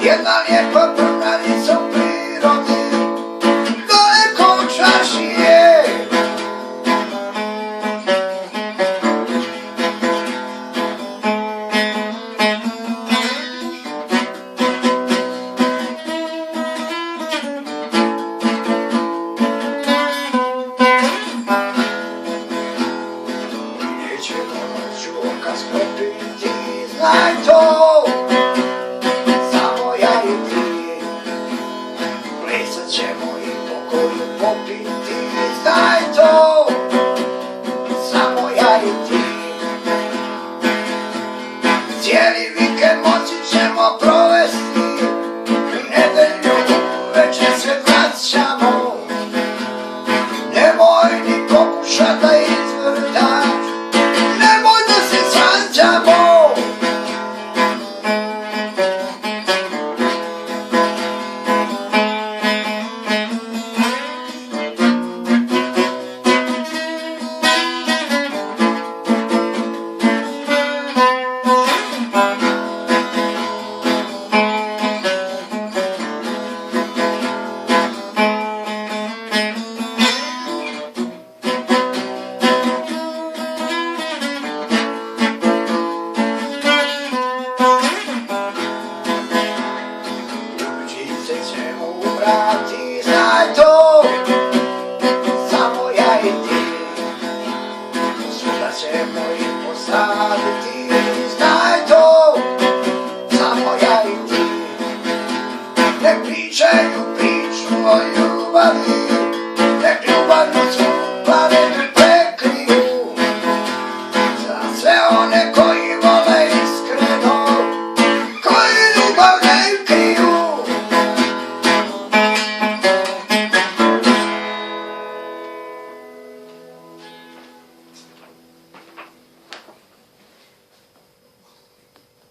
Jedna lijepa brnanica u prirodi daleko od čaršije. Neće noću oka sklopiti, znaj to, samo ja i ti. Plesat ćemo i pokoju popiti, znaj to, samo ja i ti. Cijeli vikend moći ćemo provesti, u nedelju uveče se vraćamo. Nemoj ni pokušat da izvrdaš, nemoj da se svađamo. Ćemo ubrati, znaj to, samo ja i ti. Sutra ćemo i posaditi, znaj to, samo ja i ti. Ne pričaju priču o ljubavi,